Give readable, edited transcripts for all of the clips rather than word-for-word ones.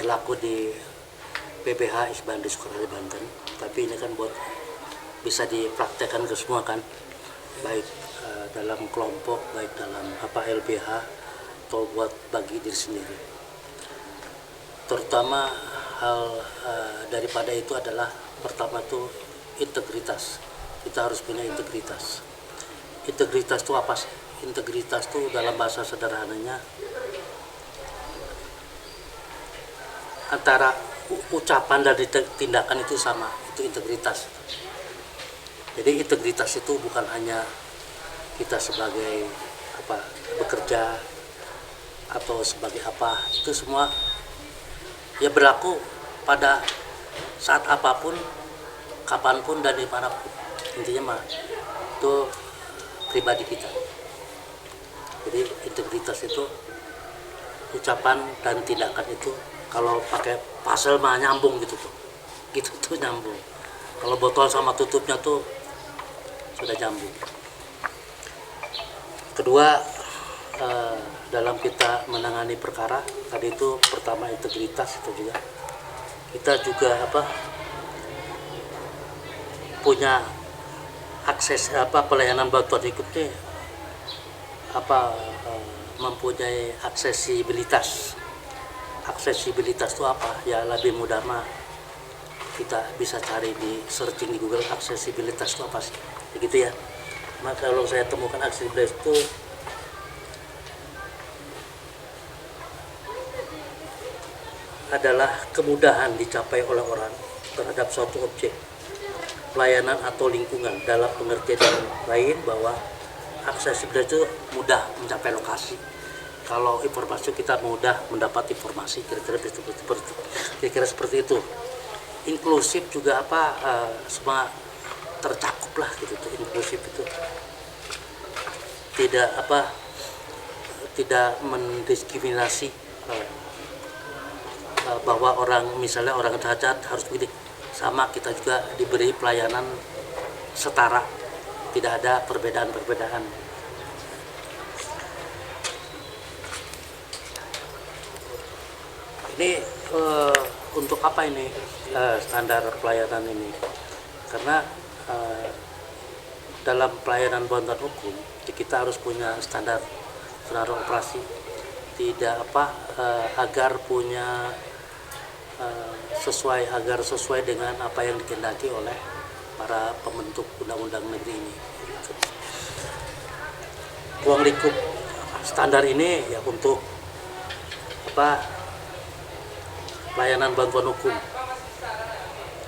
berlaku di PBH Isbandi Sukarali Banten, tapi ini kan buat bisa dipraktekkan ke semua kan, baik dalam kelompok, baik dalam LBH atau buat bagi diri sendiri. Terutama hal daripada itu adalah pertama tuh integritas. Kita harus punya integritas. Integritas itu apa sih? Integritas itu dalam bahasa sederhananya antara ucapan dan tindakan itu sama, itu integritas. Jadi integritas itu bukan hanya kita sebagai bekerja atau sebagai itu semua ya berlaku pada saat apapun, kapanpun dan dimanapun. Intinya mah itu pribadi kita. Jadi integritas itu ucapan dan tindakan itu, kalau pakai pasal mah nyambung gitu tuh nyambung. Kalau botol sama tutupnya tuh sudah nyambung. Kedua, dalam kita menangani perkara tadi itu pertama integritas, itu juga kita juga punya akses pelayanan bantuan hidupnya mempunyai aksesibilitas. Aksesibilitas itu apa? Ya lebih mudah mah kita bisa cari di searching di Google, aksesibilitas itu apa sih? Begitu ya. Maka kalau saya temukan aksesibilitas itu adalah kemudahan dicapai oleh orang terhadap suatu objek, pelayanan atau lingkungan. Dalam pengertian yang lain bahwa aksesibilitas itu mudah mencapai lokasi. Kalau informasi kita mudah mendapat informasi, kira-kira seperti itu. Inklusif juga semua tercakup lah gitu tuh. Inklusif itu tidak mendiskriminasi bahwa misalnya orang cacat harus begini, sama kita juga diberi pelayanan setara, tidak ada perbedaan-perbedaan. Ini untuk apa ini standar pelayanan ini? Karena dalam pelayanan bantuan hukum kita harus punya standar operasi, tidak agar punya sesuai dengan apa yang dikehendaki oleh para pembentuk undang-undang negeri ini. Ruang lingkup standar ini ya untuk layanan bantuan hukum,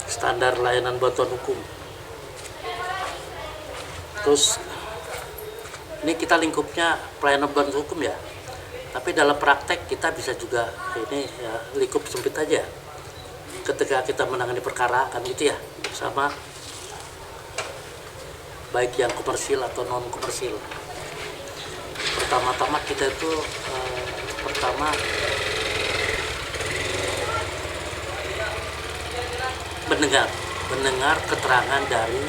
standar layanan bantuan hukum. Terus ini kita lingkupnya pelayanan bantuan hukum ya, tapi dalam praktek kita bisa juga ini ya, lingkup sempit aja. Ketika kita menangani perkara kan gitu ya, sama baik yang komersil atau non komersil. Pertama-tama kita itu mendengar keterangan dari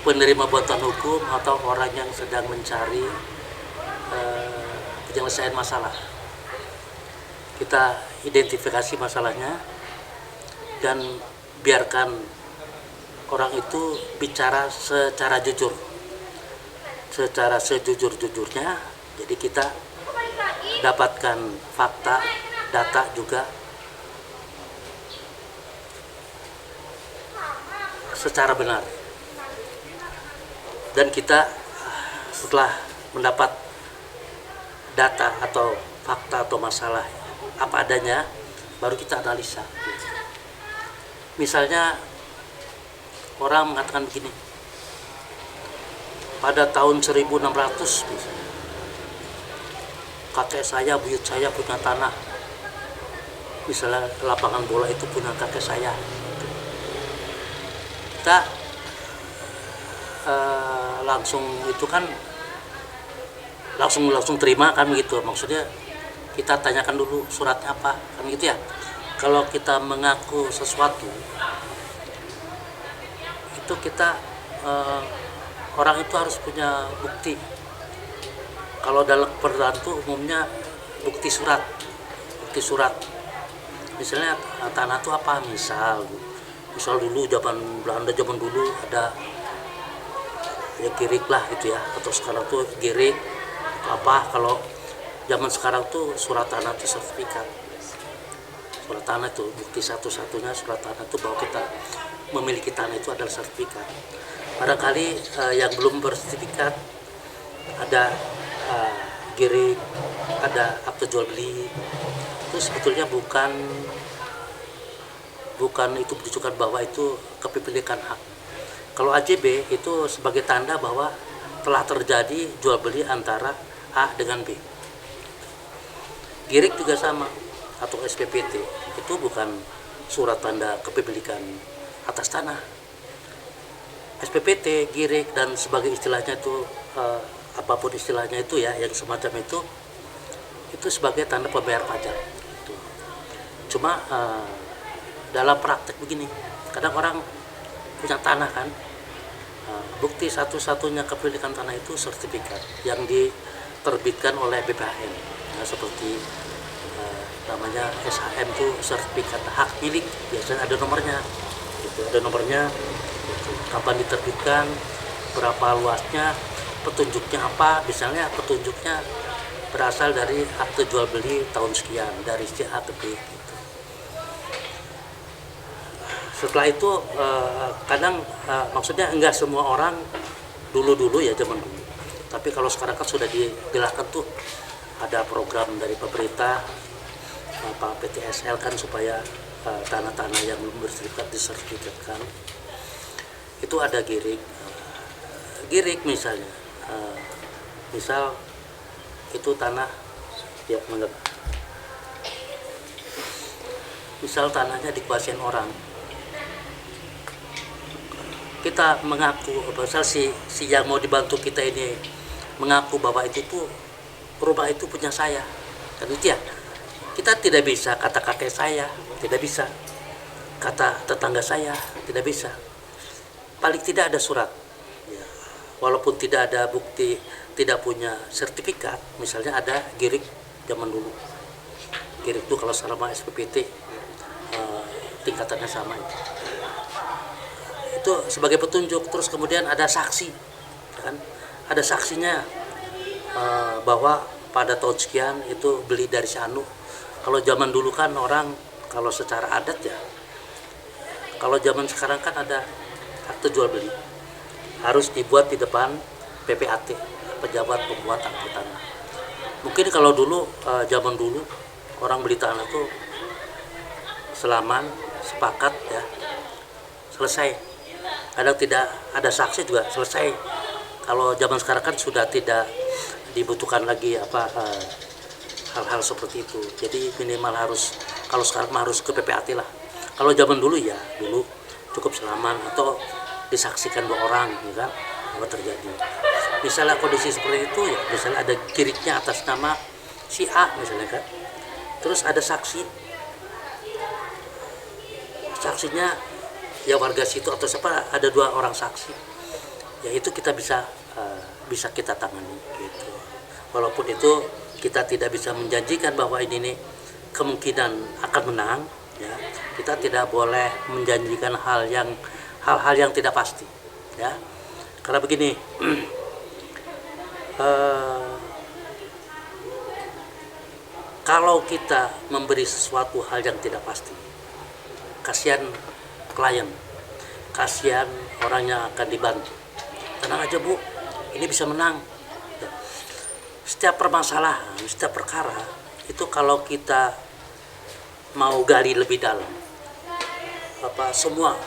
penerima bantuan hukum atau orang yang sedang mencari penyelesaian masalah. Kita identifikasi masalahnya dan biarkan orang itu bicara secara jujur, secara sejujur-jujurnya. Jadi kita dapatkan fakta, data juga secara benar. Dan kita setelah mendapat data atau fakta atau masalah apa adanya, baru kita analisa. Misalnya orang mengatakan begini, pada tahun 1600 misalnya, kakek saya, buyut saya punya tanah, misalnya lapangan bola itu punya kakek saya. Kita langsung itu kan langsung terima kan begitu. Maksudnya kita tanyakan dulu suratnya apa kan gitu ya. Kalau kita mengaku sesuatu itu kita orang itu harus punya bukti. Kalau dalam peradilan itu umumnya bukti surat. Misalnya tanah itu apa, misal dulu zaman Belanda zaman dulu ada ya girik lah gitu ya, atau sekarang tuh girik apa. Kalau zaman sekarang tuh surat tanah itu sertifikat. Surat tanah itu bukti satu-satunya, surat tanah itu bahwa kita memiliki tanah itu adalah sertifikat. Barangkali yang belum bersertifikat ada girik, ada akte jual beli, itu sebetulnya bukan itu menunjukkan bahwa itu kepemilikan hak. Kalau AJB itu sebagai tanda bahwa telah terjadi jual beli antara A dengan B. Girik juga sama, atau SPPT itu bukan surat tanda kepemilikan atas tanah. SPPT, girik dan sebagai istilahnya itu apapun istilahnya itu ya, yang semacam itu sebagai tanda pembayar pajak. Cuma dalam praktek begini, kadang orang punya tanah kan, bukti satu-satunya kepemilikan tanah itu sertifikat yang diterbitkan oleh BPHN, nah, seperti namanya SHM itu sertifikat hak milik, biasanya ada nomornya, gitu, gitu. Kapan diterbitkan, berapa luasnya, petunjuknya apa, misalnya petunjuknya berasal dari akte jual beli tahun sekian dari si A ke B. Gitu. Setelah itu kadang maksudnya enggak semua orang dulu ya zaman dulu, tapi kalau sekarang kan sudah dijelaskan tuh ada program dari pemerintah PTSL kan supaya tanah-tanah yang belum bersertifikat disertifikatkan. Itu ada girik misalnya, misal itu tanah ya misal tanahnya dikuasain orang, kita mengaku, misal si yang mau dibantu kita ini mengaku bahwa itu tuh rumah itu punya saya, kan itu ya. Kita tidak bisa kata kakek saya, tidak bisa kata tetangga saya, tidak bisa. Paling tidak ada surat, ya. Walaupun tidak ada bukti, tidak punya sertifikat, misalnya ada girik zaman dulu. Girik itu kalau selama SPPT tingkatannya sama itu sebagai petunjuk. Terus kemudian ada saksi, kan? Ada saksinya bahwa pada tahun sekian itu beli dari si Anu. Kalau zaman dulu kan orang kalau secara adat ya, kalau zaman sekarang kan ada akte jual beli, harus dibuat di depan PPAT, pejabat pembuat akte tanah. Mungkin kalau dulu zaman dulu orang beli tanah tuh selaman sepakat ya, selesai. Kadang tidak ada saksi juga selesai. Kalau zaman sekarang kan sudah tidak dibutuhkan lagi hal-hal seperti itu. Jadi minimal harus, kalau sekarang harus ke PPAT lah. Kalau zaman dulu ya, dulu cukup selaman atau disaksikan 2 orang, ya kan, apa terjadi. Misalnya kondisi seperti itu ya, misalnya ada giriknya atas nama si A misalnya kan. Terus ada saksinya ya warga situ atau siapa, ada 2 orang saksi. Ya itu kita bisa kita tangani gitu. Walaupun itu kita tidak bisa menjanjikan bahwa ini nih kemungkinan akan menang, ya. Kita tidak boleh menjanjikan hal-hal yang tidak pasti, ya. Karena begini, kalau kita memberi sesuatu hal yang tidak pasti, kasihan klien, kasihan orang yang akan dibantu. Tenang aja Bu, ini bisa menang. Setiap permasalahan, setiap perkara itu kalau kita mau gali lebih dalam, semua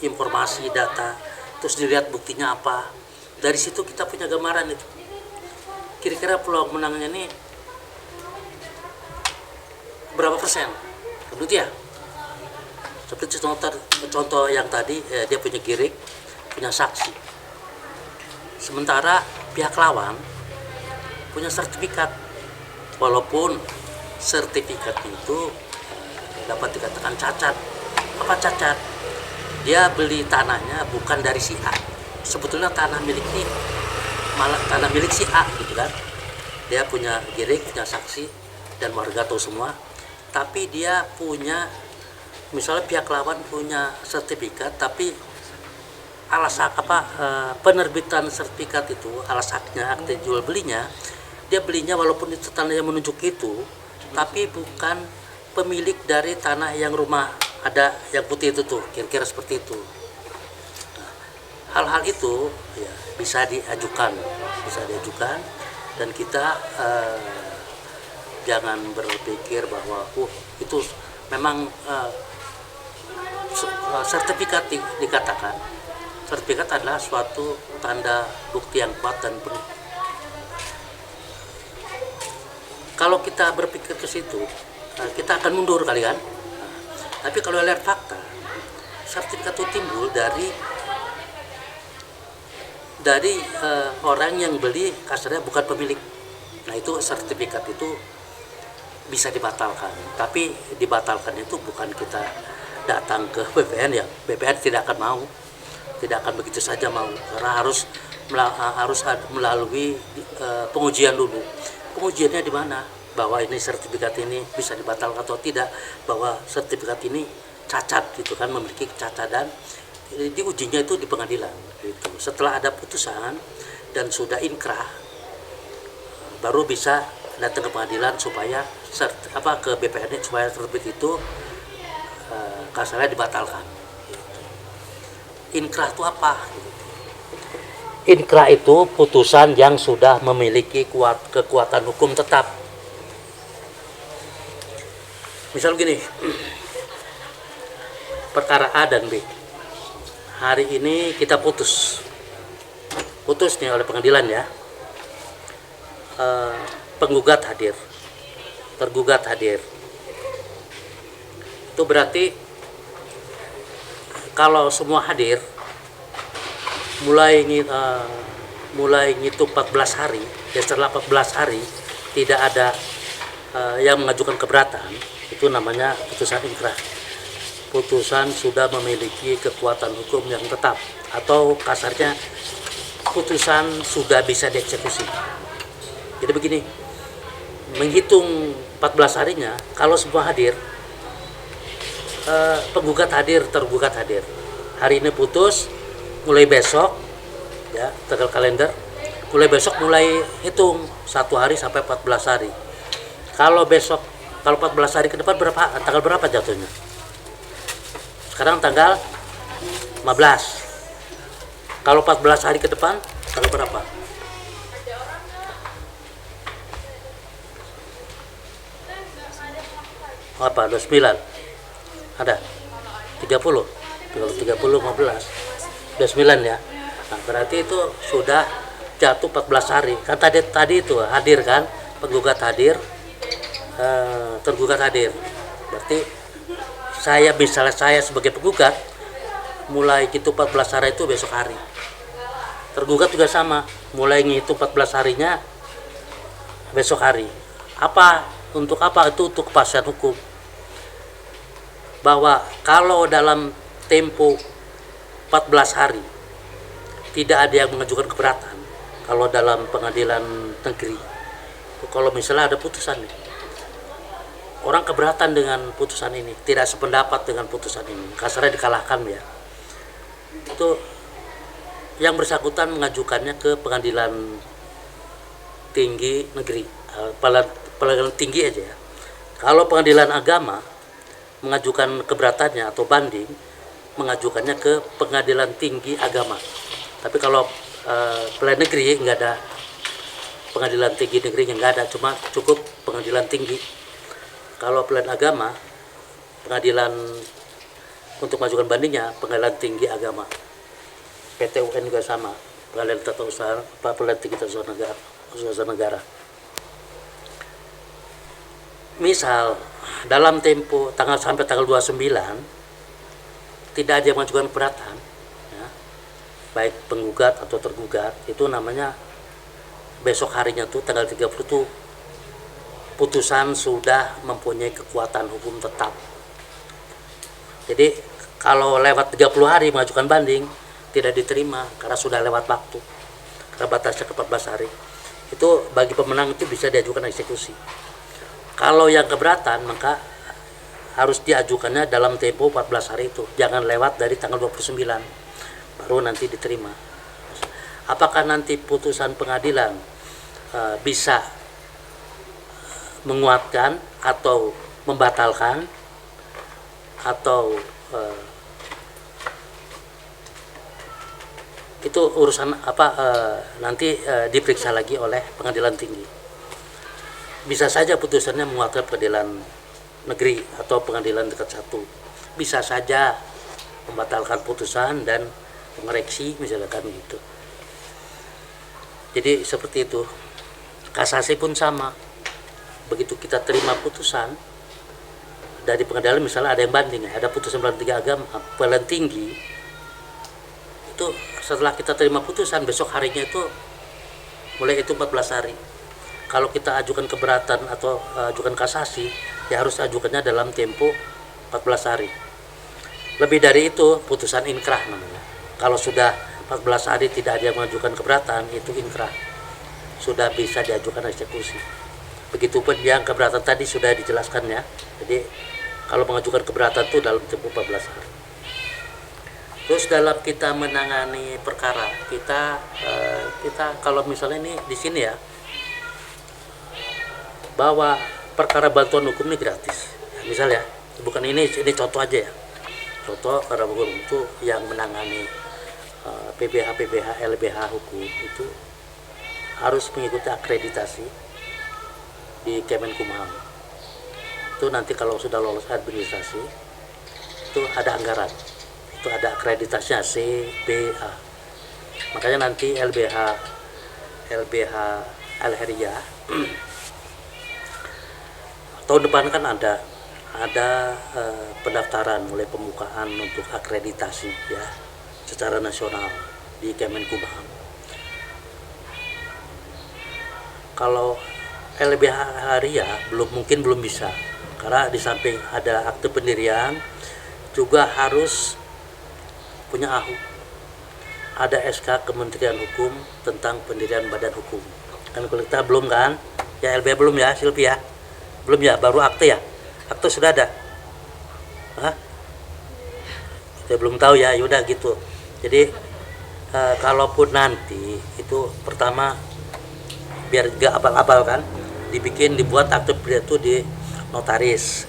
informasi, data, terus dilihat buktinya apa, dari situ kita punya gambaran itu. Kira-kira peluang menangnya ini berapa persen? Begitu ya. Seperti contoh yang tadi, dia punya girik, punya saksi. Sementara pihak lawan punya sertifikat, walaupun sertifikatnya itu dapat dikatakan cacat. Apa cacat? Dia beli tanahnya bukan dari si A. Sebetulnya tanah milik si A gitu kan. dia punya giring, punya saksi, dan warga tahu semua. Tapi dia punya, misalnya pihak lawan punya sertifikat, tapi penerbitan sertifikat itu, alas haknya, akte jual belinya, dia belinya walaupun itu tanah yang menunjuk itu, tapi bukan pemilik dari tanah yang rumah ada yang putih itu tuh, kira-kira seperti itu. Hal-hal itu ya, bisa diajukan, dan kita jangan berpikir bahwa itu memang sertifikat dikatakan. Sertifikat adalah suatu tanda bukti yang kuat dan penuh. Kalau kita berpikir ke situ, kita akan mundur kali kan. Tapi kalau lihat fakta, sertifikat itu timbul dari orang yang beli, kasarnya bukan pemilik. Nah, itu sertifikat itu bisa dibatalkan. Tapi dibatalkan itu bukan kita datang ke BPN ya. BPN tidak akan begitu saja mau, karena harus melalui pengujian dulu. Pengujiannya di mana? Bahwa ini sertifikat ini bisa dibatalkan atau tidak, bahwa sertifikat ini cacat gitu kan, memiliki cacat, dan diujinya itu di pengadilan gitu. Setelah ada putusan dan sudah inkrah, baru bisa datang ke pengadilan supaya ke BPN supaya terbit itu kasarnya dibatalkan. Inkrah itu apa? Inkrah itu putusan yang sudah memiliki kekuatan hukum tetap. Misal gini, perkara A dan B. Hari ini kita putus nih oleh pengadilan ya. Penggugat hadir, tergugat hadir. Itu berarti kalau semua hadir, mulai ngitung 14 hari, ya setelah 14 hari tidak ada yang mengajukan keberatan, itu namanya putusan inkrah. Putusan sudah memiliki kekuatan hukum yang tetap, atau kasarnya putusan sudah bisa dieksekusi. Jadi begini, menghitung 14 harinya, kalau semua hadir, penggugat hadir, tergugat hadir. Hari ini putus, mulai besok ya, tanggal kalender, mulai besok mulai hitung 1 hari sampai 14 hari. Kalau 14 hari ke depan tanggal berapa jatuhnya? Sekarang tanggal 15. Kalau 14 hari ke depan tanggal berapa? Apa? 29. Ada 30. Kalau 30 15. 29 ya. Nah, berarti itu sudah jatuh 14 hari. Kan tadi itu hadir kan, penggugat hadir, tergugat hadir. Berarti misalnya saya sebagai penggugat, mulai gitu 14 hari itu besok hari. Tergugat juga sama, mulai ngitung 14 harinya besok hari. Untuk apa? Itu untuk kepastian hukum. Bahwa kalau dalam tempo 14 hari tidak ada yang mengajukan keberatan, kalau dalam pengadilan negeri, kalau misalnya ada putusan nih, orang keberatan dengan putusan ini, tidak sependapat dengan putusan ini, kasarnya dikalahkan ya, itu yang bersangkutan mengajukannya ke pengadilan tinggi negeri, pengadilan tinggi aja ya. Kalau pengadilan agama mengajukan keberatannya atau banding, mengajukannya ke pengadilan tinggi agama. Tapi kalau pengadilan negeri nggak ada, pengadilan tinggi negeri nggak ada, cuma cukup pengadilan tinggi. Kalau pengadilan agama, pengadilan untuk mengajukan bandingnya pengadilan tinggi agama. PT UN juga sama, pengadilan tata usaha, pengadilan tinggi tata usaha negara. Misal dalam tempo sampai tanggal 29 tidak ada yang mengajukan keberatan ya, baik penggugat atau tergugat, itu namanya besok harinya tuh tanggal 30 tuh putusan sudah mempunyai kekuatan hukum tetap. Jadi kalau lewat 30 hari mengajukan banding tidak diterima karena sudah lewat waktu, karena batasnya ke 14 hari. Itu bagi pemenang itu bisa diajukan eksekusi. Kalau yang keberatan maka harus diajukannya dalam tempo 14 hari itu, jangan lewat dari tanggal 29 baru nanti diterima. Apakah nanti putusan pengadilan bisa menguatkan atau membatalkan atau itu urusan nanti diperiksa lagi oleh pengadilan tinggi. Bisa saja putusannya menguatkan pengadilan negeri atau pengadilan tingkat 1, bisa saja membatalkan putusan dan mengoreksi misalkan gitu. Jadi seperti itu. Kasasi pun sama, begitu kita terima putusan dari pengadilan, misalnya ada yang banding, ada putusan pengadilan tinggi itu, setelah kita terima putusan besok harinya itu mulai itu 14 hari. Kalau kita ajukan keberatan atau ajukan kasasi, ya harus ajukannya dalam tempo 14 hari. Lebih dari itu putusan inkrah namanya. Kalau sudah 14 hari tidak ada yang mengajukan keberatan, itu inkrah, sudah bisa diajukan eksekusi. Begitupun yang keberatan tadi sudah dijelaskan ya. Jadi kalau mengajukan keberatan itu dalam tempo 14 hari. Terus dalam kita menangani perkara, kita kalau misalnya ini di sini ya, bahwa perkara bantuan hukum ini gratis. Misalnya, bukan ini contoh aja ya. Contoh perkara hukum itu yang menangani PBH, LBH hukum itu harus mengikuti akreditasi di Kemenkumham. Itu nanti kalau sudah lolos administrasi itu ada anggaran. Itu ada akreditasinya C, B, A. Makanya nanti LBH Al-Heriyah tahun depan kan ada pendaftaran mulai pembukaan untuk akreditasi ya secara nasional di Kemenkumham. Kalau LBH Al-Heriyah belum bisa, karena di samping ada akte pendirian juga harus punya AHU, ada SK Kementerian Hukum tentang pendirian badan hukum. Kan kalau kita belum kan, ya LBH belum ya Silvi ya, belum ya, baru akte ya, akte sudah ada. Hah? Kita belum tahu ya, yaudah gitu. Jadi kalaupun nanti itu pertama biar gak abal-abal kan, dibuat akte pendirian itu di notaris.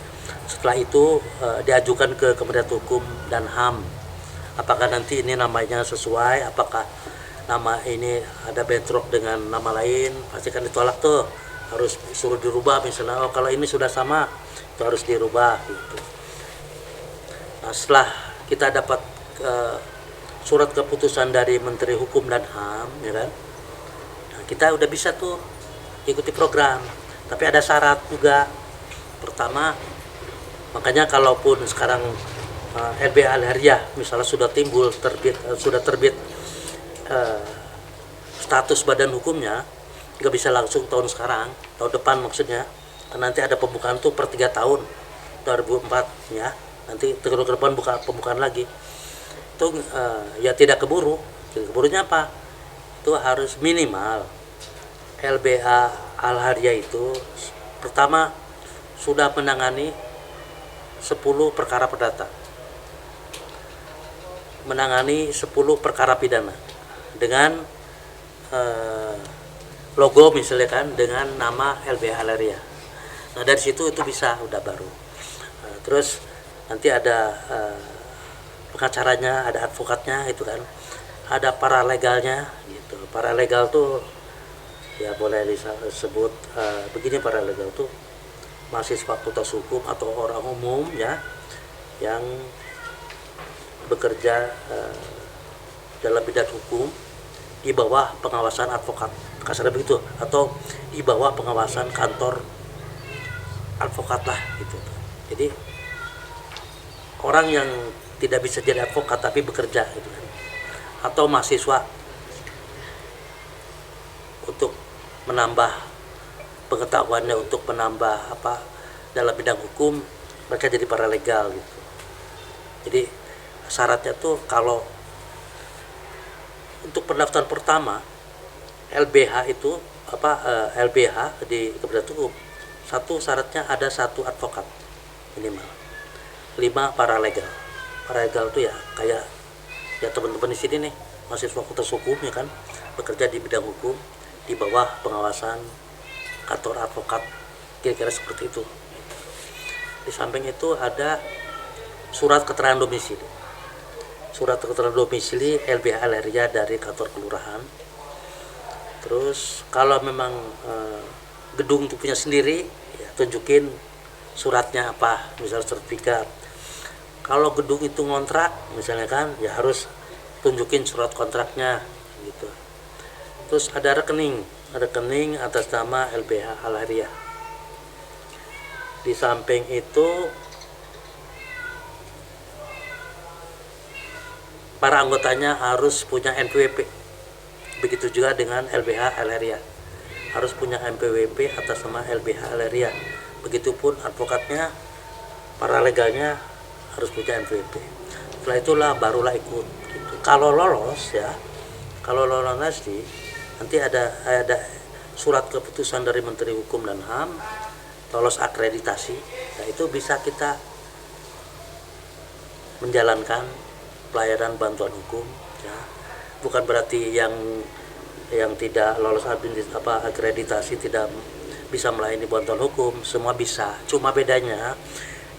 Setelah itu diajukan ke Kementerian Hukum dan HAM. Apakah nanti ini namanya sesuai, apakah nama ini ada bentrok dengan nama lain, pasti kan ditolak tuh, harus suruh dirubah misalnya. Oh kalau ini sudah sama itu harus dirubah gitu. Nah setelah kita dapat surat keputusan dari Menteri Hukum dan HAM ya kan, nah, kita udah bisa tuh ikuti program. Tapi ada syarat juga. Pertama, makanya kalaupun sekarang LBH Al-Heriyah misalnya sudah terbit status badan hukumnya, nggak bisa langsung tahun depan maksudnya. Nanti ada pembukaan tuh per 3 tahun 2004 ya, nanti tahun ke depan pembukaan lagi itu ya tidak keburu. Keburunya apa? Itu harus minimal LBH Al-Heriyah itu pertama sudah menangani 10 perkara perdata, menangani 10 perkara pidana dengan logo misalnya kan dengan nama LBH Al-Heriyah. Nah dari situ itu bisa udah baru. Terus nanti ada pengacaranya, ada advokatnya itu kan, ada paralegalnya gitu. Paralegal tuh ya boleh disebut begini, paralegal tuh mahasiswa fakultas hukum atau orang umum ya yang bekerja dalam bidang hukum di bawah pengawasan advokat, kasarnya begitu, atau di bawah pengawasan kantor advokat lah gitu. Jadi orang yang tidak bisa jadi advokat tapi bekerja gitu kan, atau mahasiswa untuk menambah pengetahuannya, untuk menambah dalam bidang hukum, mereka jadi paralegal gitu. Jadi syaratnya tuh kalau untuk pendaftaran pertama LBH itu LBH di kementerian hukum, satu syaratnya ada satu advokat minimal, 5 paralegal. Paralegal itu ya kayak ya teman-teman di sini nih, mahasiswa fakultas hukum ya kan, bekerja di bidang hukum di bawah pengawasan kantor advokat, kira-kira seperti itu. Di samping itu ada surat keterangan domisili. Surat keterangan domisili LBH LRIA dari kantor kelurahan. Terus kalau memang gedung itu punya sendiri, ya tunjukin suratnya apa, misalnya sertifikat. Kalau gedung itu ngontrak misalnya kan, ya harus tunjukin surat kontraknya gitu. Terus ada rekening atas nama LBH LRIA. Di samping itu para anggotanya harus punya NPWP. Begitu juga dengan LBH LRIA. Harus punya NPWP atas nama LBH LRIA. Begitupun advokatnya, para legalnya harus punya NPWP. Setelah itulah barulah ikut gitu. Kalau lolos nanti ada surat keputusan dari Menteri Hukum dan HAM, lolos akreditasi, nah itu bisa kita menjalankan pelayanan bantuan hukum ya. Bukan berarti yang tidak lolos akreditasi tidak bisa melayani bantuan hukum, semua bisa. Cuma bedanya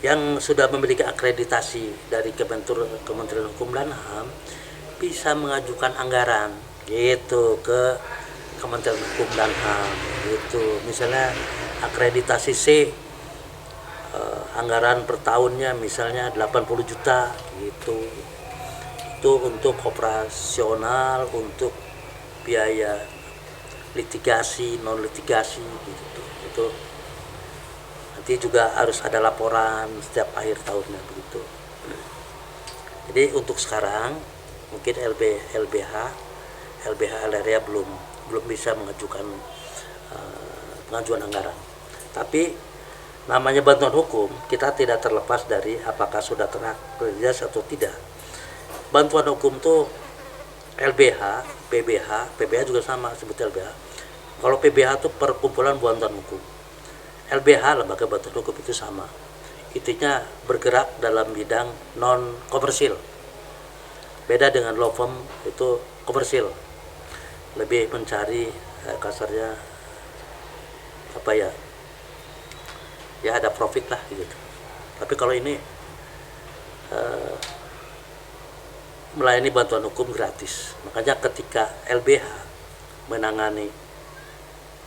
yang sudah memiliki akreditasi dari Kementerian Hukum dan HAM bisa mengajukan anggaran gitu ke Kementerian Hukum dan HAM gitu. Misalnya akreditasi C, anggaran per tahunnya misalnya 80 juta gitu. Itu untuk operasional, untuk biaya litigasi, non litigasi gitu. Itu nanti juga harus ada laporan setiap akhir tahunnya begitu. Jadi untuk sekarang mungkin LBH LRIA belum bisa mengajukan pengajuan anggaran. Tapi namanya bantuan hukum, kita tidak terlepas dari apakah sudah terakreditasi atau tidak. Bantuan hukum tuh LBH, PBH juga sama sebut LBH. Kalau PBH itu perkumpulan bantuan hukum. LBH lembaga bantuan hukum itu sama. Intinya bergerak dalam bidang non komersil. Beda dengan law firm itu komersil. Lebih mencari kasarnya ya ada profit lah gitu. Tapi kalau ini melayani bantuan hukum gratis. Makanya ketika LBH menangani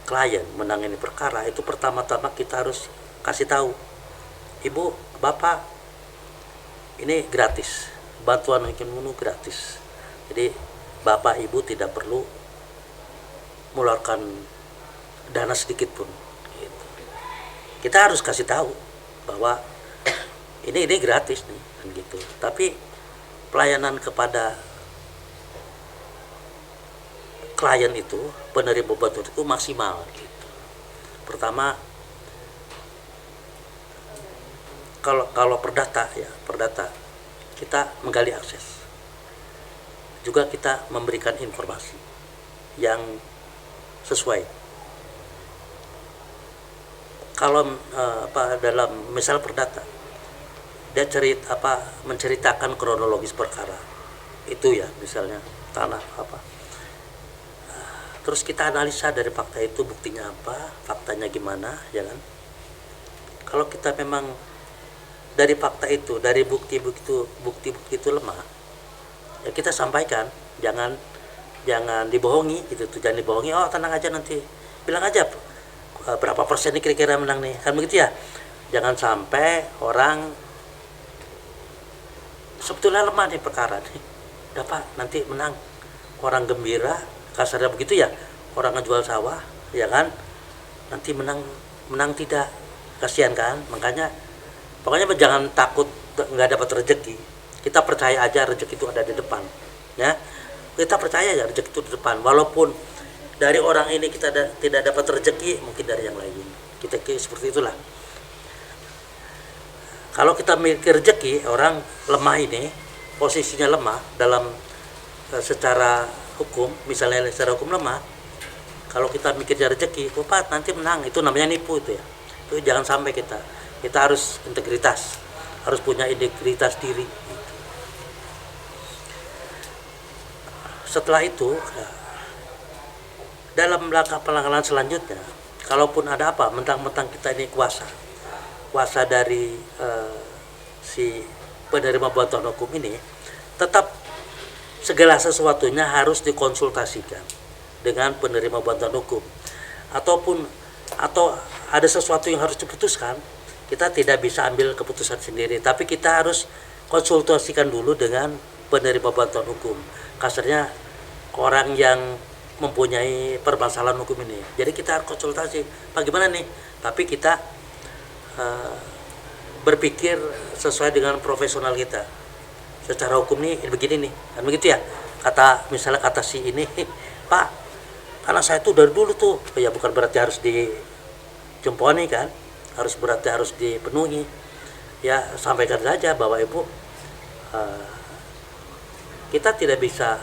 klien, menangani perkara, itu pertama-tama kita harus kasih tahu, Ibu, Bapak, ini gratis, bantuan hukum gratis. Jadi Bapak Ibu tidak perlu mengeluarkan dana sedikit pun. Gitu. Kita harus kasih tahu bahwa ini gratis nih, kan gitu. Tapi pelayanan kepada klien itu, penerima bantuan itu maksimal gitu. Pertama, kalau perdata kita menggali akses. Juga kita memberikan informasi yang sesuai. Kalau dalam misal perdata, dia menceritakan kronologis perkara itu ya, misalnya tanah apa. Terus kita analisa dari fakta itu, buktinya apa, faktanya gimana, ya kan? Kalau kita memang dari fakta itu, dari bukti-bukti itu lemah, ya kita sampaikan, jangan dibohongi gitu tuh, jangan dibohongi. Oh tenang aja, nanti bilang aja berapa persen nih kira-kira menang nih, kan begitu ya. Jangan sampai orang sebetulnya lemah nih perkara nih, dapat nanti menang, orang gembira kasarnya begitu ya, orang ngejual sawah ya kan, nanti menang tidak, kasihan kan. Makanya pokoknya jangan takut nggak dapat rezeki, kita percaya aja rezeki itu ada di depan ya. Kita percaya ya rezeki itu di depan, walaupun dari orang ini kita tidak dapat rezeki, mungkin dari yang lain. Kita seperti itulah. Kalau kita mikir rezeki, orang lemah ini posisinya lemah dalam secara hukum, misalnya secara hukum lemah, Kalau kita mikirnya rezeki, Pak nanti menang, itu namanya nipu itu ya. Itu jangan sampai kita harus integritas, harus punya integritas diri. Setelah itu, dalam langkah pelanggaran selanjutnya, kalaupun ada apa, mentang-mentang kita ini kuasa dari si penerima bantuan hukum ini, tetap segala sesuatunya harus dikonsultasikan dengan penerima bantuan hukum, atau ada sesuatu yang harus diputuskan, kita tidak bisa ambil keputusan sendiri, tapi kita harus konsultasikan dulu dengan penerima bantuan hukum, kasarnya orang yang mempunyai permasalahan hukum ini. Jadi kita harus konsultasi, bagaimana nih, tapi kita berpikir sesuai dengan profesional kita. Secara hukum nih begini nih, kan begitu ya. Misalnya kata si ini, Pak, karena saya tuh dari dulu tuh, ya bukan berarti harus dijemponi kan, berarti harus dipenuhi. Ya sampaikan saja bahwa Ibu, kita tidak bisa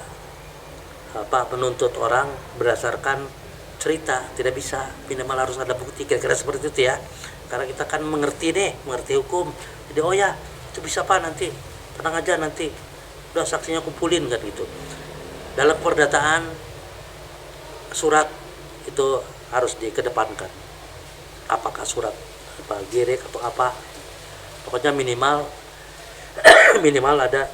menuntut orang berdasarkan cerita, tidak bisa, minimal harus ada bukti, kira-kira seperti itu ya. Karena kita kan mengerti hukum, jadi oh ya itu bisa Pak, nanti tenang aja, nanti udah saksinya kumpulin kan gitu. Dalam perdataan surat itu harus dikedepankan, apakah surat girik atau apa, pokoknya minimal ada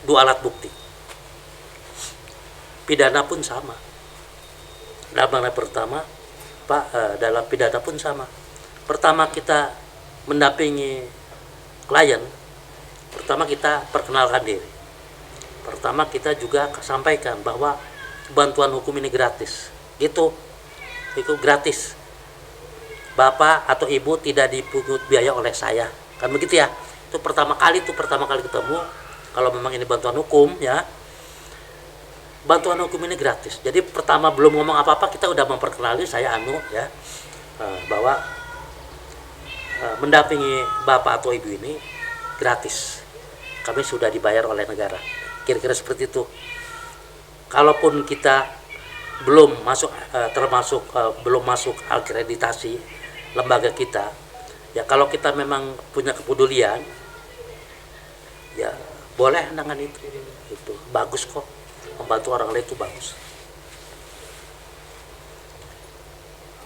2 alat bukti. Pidana pun sama. Dalam pertama, dalam pidana pun sama. Pertama kita mendampingi klien, pertama kita perkenalkan diri. Pertama kita juga sampaikan bahwa bantuan hukum ini gratis. Itu gratis. Bapak atau Ibu tidak dipungut biaya oleh saya. Kan begitu ya. Itu pertama kali ketemu, kalau memang ini bantuan hukum ya. Bantuan hukum ini gratis. Jadi pertama belum ngomong apa-apa kita udah memperkenalkan saya ya, bahwa mendampingi Bapak atau Ibu ini gratis. Kami sudah dibayar oleh negara. Kira-kira seperti itu. Kalaupun kita belum masuk belum masuk akreditasi lembaga kita, ya kalau kita memang punya kepedulian, ya boleh dengan itu bagus kok. Membantu orang lain itu bagus.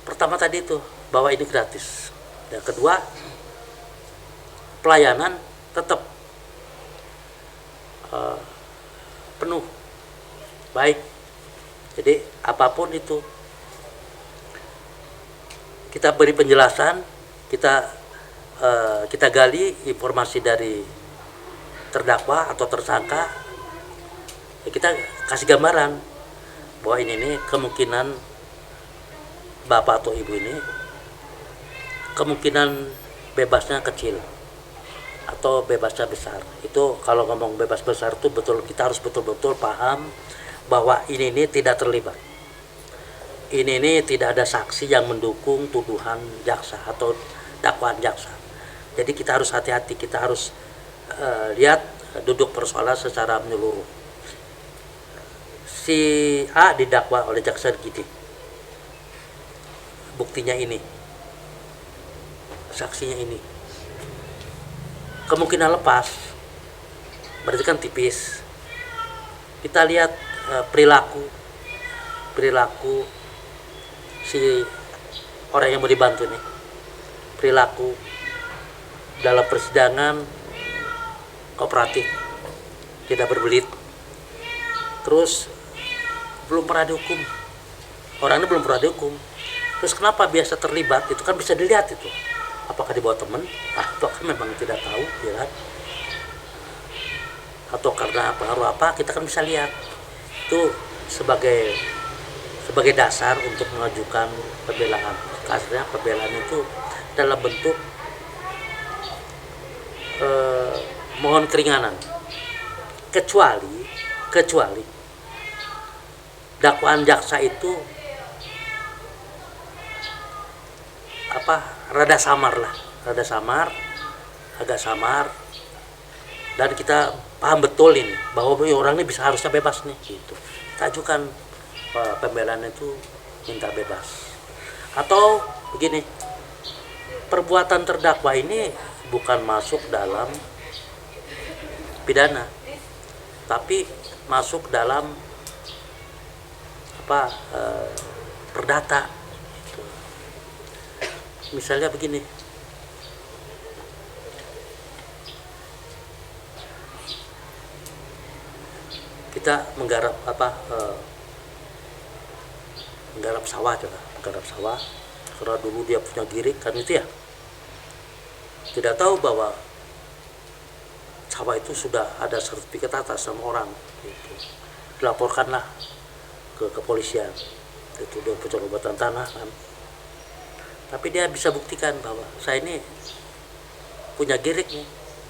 Pertama tadi itu bahwa ini gratis. Yang kedua, pelayanan tetap penuh, baik. Jadi apapun itu kita beri penjelasan, kita gali informasi dari terdakwa atau tersangka, ya kita kasih gambaran bahwa ini kemungkinan Bapak atau Ibu ini kemungkinan bebasnya kecil atau bebasnya besar. Itu kalau ngomong bebas besar itu kita harus betul-betul paham bahwa ini tidak terlibat. Ini tidak ada saksi yang mendukung tuduhan jaksa atau dakwaan jaksa. Jadi kita harus hati-hati, kita harus lihat duduk persoalan secara menyeluruh. Si A didakwa oleh jaksa gini, buktinya ini, saksinya ini, kemungkinan lepas berarti kan tipis. Kita lihat perilaku si orang yang mau dibantu nih, perilaku dalam persidangan kooperatif, tidak berbelit, terus belum pernah dihukum, orangnya belum pernah dihukum, terus kenapa biasa terlibat, itu kan bisa dilihat itu, apakah dibawa teman, atau memang tidak tahu, ya kan? Atau karena pengaruh apa, kita kan bisa lihat. Itu sebagai dasar untuk mengajukan pembelaan. Kasarnya pembelaan itu dalam bentuk mohon keringanan, kecuali dakwaan jaksa itu agak samar, dan kita paham betul ini bahwa orang ini bisa harusnya bebas nih gitu. Kita ajukan pembelaan itu minta bebas. Atau begini, perbuatan terdakwa ini bukan masuk dalam pidana, tapi masuk dalam perdata. Misalnya begini, kita menggarap menggarap sawah karena dulu dia punya girik kan itu ya, tidak tahu bahwa sawah itu sudah ada sertifikat atas sama orang gitu. Dilaporkanlah ke kepolisian, itu dia pencoretan tanah kan, tapi dia bisa buktikan bahwa saya ini punya girik nih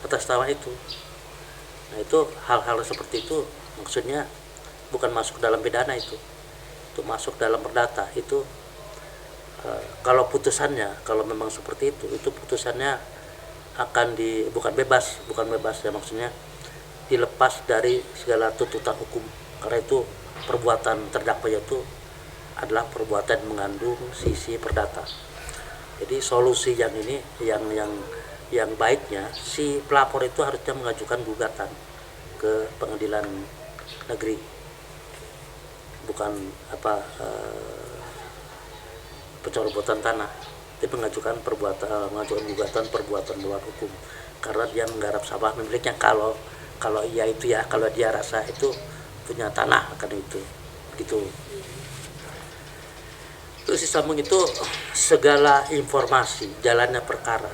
atas tanah itu. Nah itu hal-hal seperti itu maksudnya bukan masuk dalam pidana, itu masuk dalam perdata. Itu kalau putusannya, kalau memang seperti itu putusannya akan bukan bebas ya, maksudnya dilepas dari segala tuntutan hukum, karena itu perbuatan terdakwa itu adalah perbuatan mengandung sisi perdata. Jadi solusi yang ini yang baiknya si pelapor itu harusnya mengajukan gugatan ke pengadilan negeri, bukan pencoretan tanah, tapi mengajukan gugatan perbuatan melawan hukum karena dia menggarap sawah miliknya. Kalau iya itu ya, kalau dia rasa itu punya tanah akan itu gitu. Terus disambung itu segala informasi jalannya perkara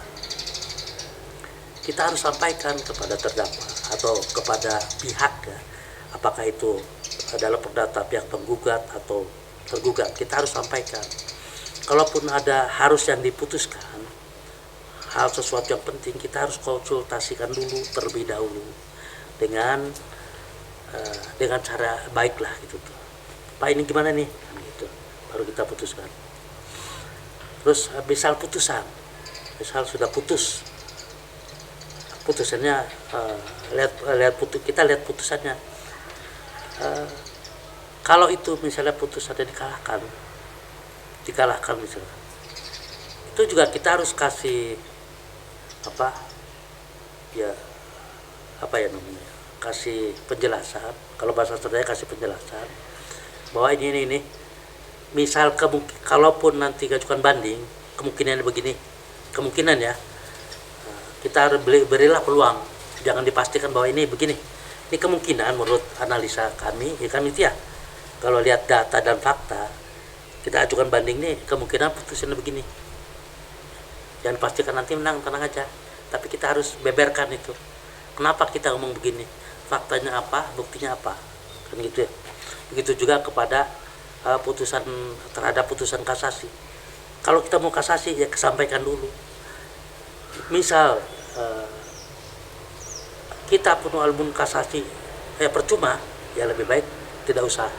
kita harus sampaikan kepada terdakwa atau kepada pihak ya, apakah itu adalah perdata pihak penggugat atau tergugat, kita harus sampaikan. Kalaupun ada harus yang diputuskan hal sesuatu yang penting, kita harus konsultasikan dulu terlebih dahulu dengan cara baiklah gitu tuh. Pak ini gimana nih gitu, baru kita putuskan. Terus misal sudah putusannya kita lihat putusannya, kalau itu misalnya putusannya dikalahkan misalnya, itu juga kita harus kasih kasih penjelasan. Kalau bahasa sederhana kasih penjelasan bahwa ini misal kalaupun nanti gajukan banding kemungkinan begini, kemungkinan ya, kita harus berilah peluang, jangan dipastikan bahwa ini begini, ini kemungkinan menurut analisa kami ya kan itu ya. Kalau lihat data dan fakta kita ajukan banding nih, kemungkinan putusannya begini, jangan pastikan nanti menang, tenang aja, tapi kita harus beberkan itu kenapa kita ngomong begini, faktanya apa, buktinya apa, kan gitu ya. Begitu juga kepada terhadap putusan kasasi. Kalau kita mau kasasi ya kesampaikan dulu. Misal kita penuh album kasasi percuma, ya lebih baik tidak usah.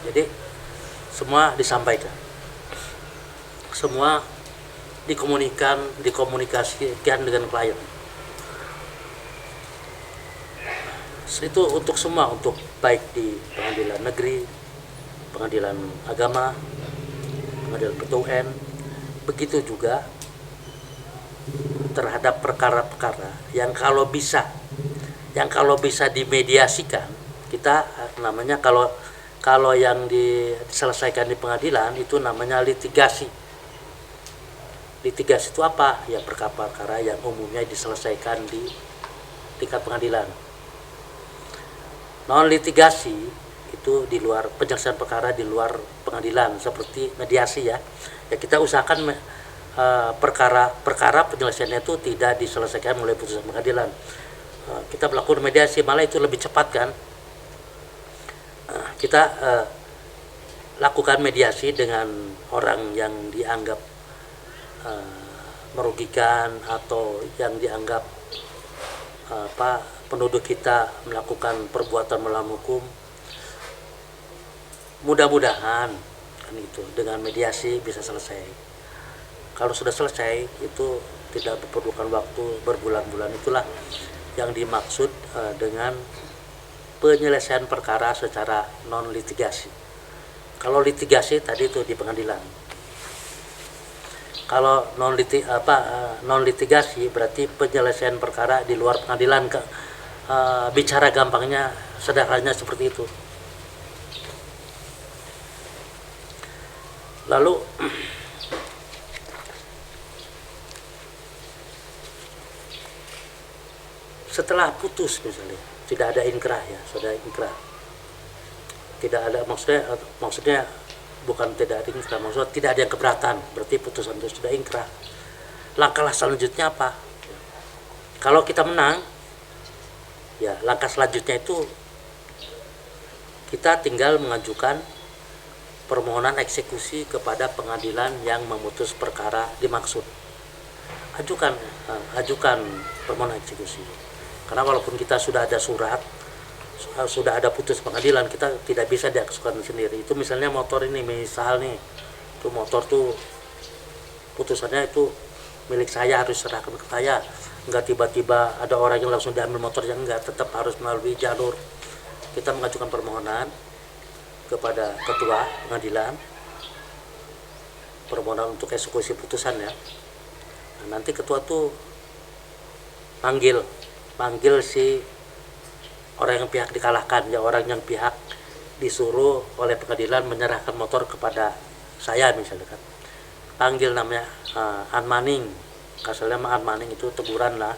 Jadi semua disampaikan, semua dikomunikasikan dengan klien. Itu untuk semua, untuk baik di pengadilan negeri, pengadilan agama, pengadilan PT UN, begitu juga terhadap perkara-perkara yang kalau bisa dimediasikan, kita namanya kalau yang diselesaikan di pengadilan itu namanya litigasi. Litigasi itu apa? Ya perkara-perkara yang umumnya diselesaikan di tingkat pengadilan. Non litigasi itu di luar penyelesaian perkara, di luar pengadilan, seperti mediasi ya. Ya kita usahakan perkara penyelesaiannya itu tidak diselesaikan melalui putusan pengadilan. Kita melakukan mediasi, malah itu lebih cepat kan. Kita lakukan mediasi dengan orang yang dianggap merugikan atau yang dianggap penduduk kita melakukan perbuatan melawan hukum. Mudah-mudahan kan itu dengan mediasi bisa selesai. Kalau sudah selesai itu tidak diperlukan waktu berbulan-bulan, itulah yang dimaksud dengan penyelesaian perkara secara non litigasi. Kalau litigasi tadi itu di pengadilan. Kalau non litigasi berarti penyelesaian perkara di luar pengadilan. Bicara gampangnya, sederhananya seperti itu. Lalu setelah putus misalnya, tidak ada inkrah ya, sudah inkrah. Tidak ada, maksudnya bukan tidak ada inkrah, maksudnya tidak ada yang keberatan, berarti putusan itu sudah inkrah. Langkah selanjutnya apa? Kalau kita menang, ya langkah selanjutnya itu kita tinggal mengajukan permohonan eksekusi kepada pengadilan yang memutus perkara dimaksud. Ajukan permohonan eksekusi. Karena walaupun kita sudah ada surat, sudah ada putus pengadilan, kita tidak bisa diajukan sendiri. Itu misalnya motor ini, misal nih, itu motor tuh putusannya itu milik saya, harus serahkan ke saya. Enggak tiba-tiba ada orang yang langsung diambil motornya, enggak, tetap harus melalui jalur. Kita mengajukan permohonan kepada ketua pengadilan, permohonan untuk eksekusi putusan ya. Nah, nanti ketua tuh panggil si orang yang pihak dikalahkan, ya orang yang pihak disuruh oleh pengadilan menyerahkan motor kepada saya misalnya kan. Panggil namanya Anmaning, kasalnya An Maning, itu teguran lah.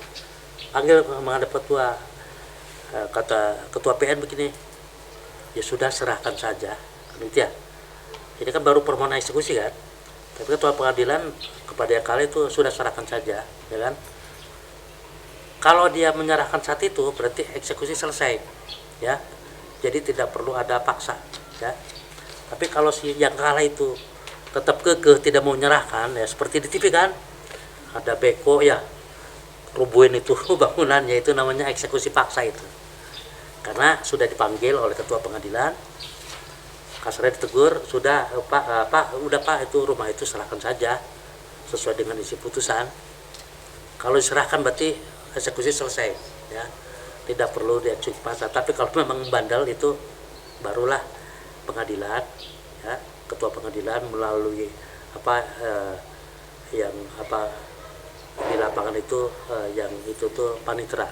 Panggil menghadap ketua, kata ketua PN begini, ya sudah serahkan saja, gitu ya. Ini kan baru permohonan eksekusi kan, tapi ketua pengadilan kepada yang kalah itu sudah serahkan saja, ya kan. Kalau dia menyerahkan saat itu berarti eksekusi selesai, ya. Jadi tidak perlu ada paksa, ya. Tapi kalau si yang kalah itu tetap kekeh tidak mau menyerahkan, ya seperti di TV kan, ada beko ya, rubuhin itu bangunannya, itu namanya eksekusi paksa itu. Karena sudah dipanggil oleh ketua pengadilan, kasarnya ditegur, sudah udah pak, itu rumah itu serahkan saja sesuai dengan isi putusan. Kalau diserahkan berarti eksekusi selesai, ya, tidak perlu dieksekusi paksa. Tapi kalau memang bandel itu barulah pengadilan, ya, ketua pengadilan melalui di lapangan itu, yang itu tuh panitera,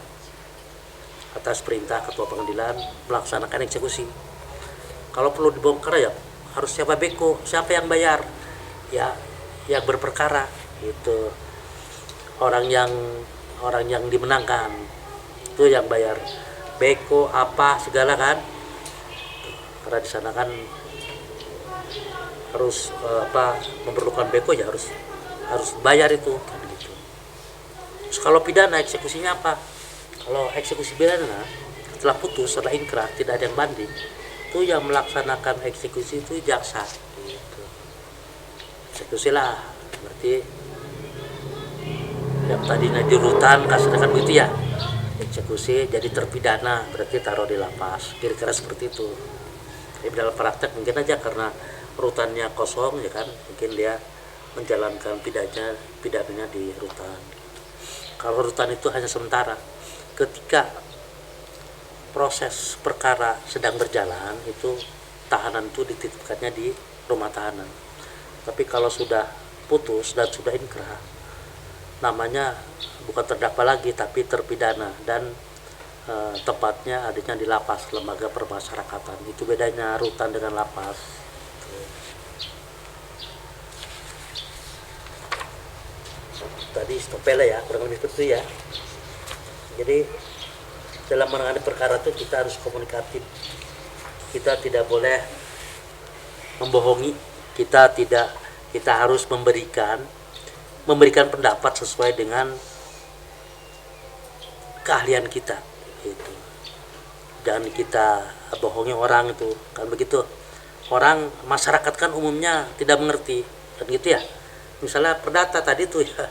atas perintah ketua pengadilan melaksanakan eksekusi. Kalau perlu dibongkar ya harus siapa beko, siapa yang bayar, ya yang berperkara itu, orang yang dimenangkan itu yang bayar beko apa segala kan. Karena di sana kan harus memerlukan beko, ya harus bayar itu kan gitu. Terus kalau pidana eksekusinya apa? Kalau eksekusi pidana setelah putus, setelah inkrah, tidak ada yang banding, itu yang melaksanakan eksekusi itu jaksa gitu. Eksekusi lah berarti yang tadinya di rutan, kasarnya kan begitu ya, eksekusi jadi terpidana, berarti taruh di lapas, kira-kira seperti itu. Tapi dalam praktek mungkin aja karena rutannya kosong, ya kan, mungkin dia menjalankan pidananya di rutan. Kalau rutan itu hanya sementara, ketika proses perkara sedang berjalan itu tahanan itu dititipkannya di rumah tahanan. Tapi kalau sudah putus dan sudah inkrah, namanya bukan terdakwa lagi tapi terpidana, dan tepatnya adanya di lapas, lembaga permasyarakatan. Itu bedanya rutan dengan lapas. Tadi stopele ya, kurang lebih seperti itu ya. Jadi dalam menangani perkara itu kita harus komunikatif, kita tidak boleh membohongi, kita harus memberikan pendapat sesuai dengan keahlian kita gitu. Jangan kita bohongi orang itu kan begitu. Orang masyarakat kan umumnya tidak mengerti kan gitu ya. Misalnya perdata tadi tuh ya,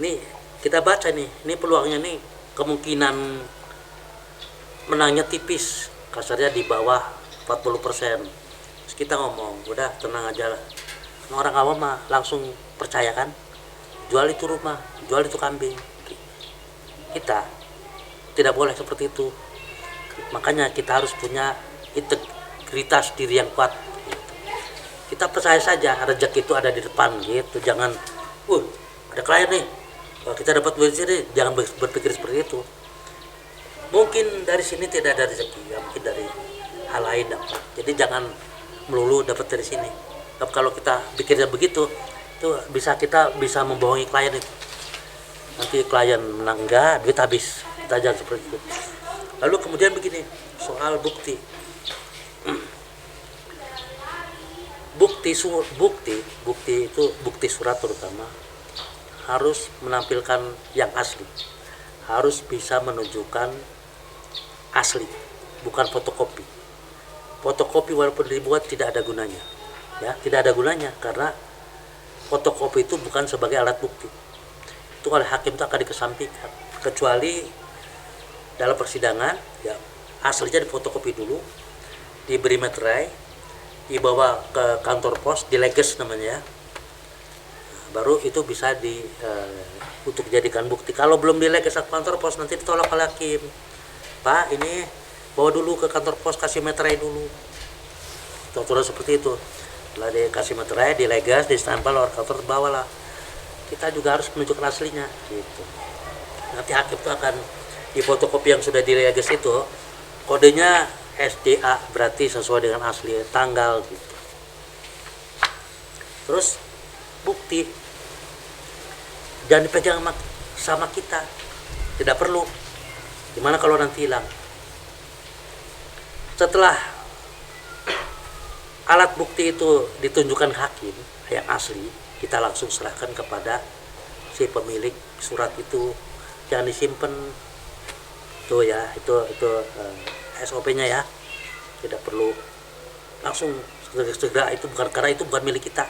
ini kita baca nih, ini peluangnya nih kemungkinan menangnya tipis, kasarnya di bawah 40%. Terus kita ngomong, udah tenang aja lah. Orang awam mah langsung percaya kan, jual itu rumah, jual itu kambing. Kita tidak boleh seperti itu. Makanya kita harus punya integritas diri yang kuat. kita percaya saja rezeki itu ada di depan gitu. Jangan, ada klien nih, kita dapat duit sini, jangan berpikir seperti itu. Mungkin dari sini tidak ada rezeki, ya mungkin dari hal lain dapat. Jadi jangan melulu dapat dari sini. Tapi kalau kita pikirnya begitu, itu kita bisa membohongi klien itu. Nanti klien menang enggak, duit habis. Kita jangan seperti itu. Lalu kemudian begini, soal bukti. Bukti itu bukti surat terutama harus menampilkan yang asli, harus bisa menunjukkan asli, bukan fotokopi. Fotokopi walaupun dibuat tidak ada gunanya, ya tidak ada gunanya karena fotokopi itu bukan sebagai alat bukti. Itu oleh hakim itu akan dikesampingkan, kecuali dalam persidangan ya aslinya difotokopi dulu, diberi materai, dibawa ke kantor pos, dileges namanya, baru itu bisa untuk dijadikan bukti. Kalau belum dileges ke kantor pos nanti ditolak oleh hakim. Pak, ini bawa dulu ke kantor pos, kasih materai dulu. Contohnya seperti itu. Setelah dikasih materai, dileges, distempel oleh kantor, bawalah. Kita juga harus menunjukkan aslinya gitu. Nanti hakim itu akan di fotokopi yang sudah dileges itu kodenya SDA, berarti sesuai dengan asli, tanggal gitu. Terus bukti jangan dipegang sama kita, tidak perlu. Gimana kalau nanti hilang? Setelah alat bukti itu ditunjukkan hakim yang asli, kita langsung serahkan kepada si pemilik surat itu. Jangan disimpan tuh ya, itu SOP-nya ya, tidak perlu langsung segera, itu bukan, karena itu bukan milik kita.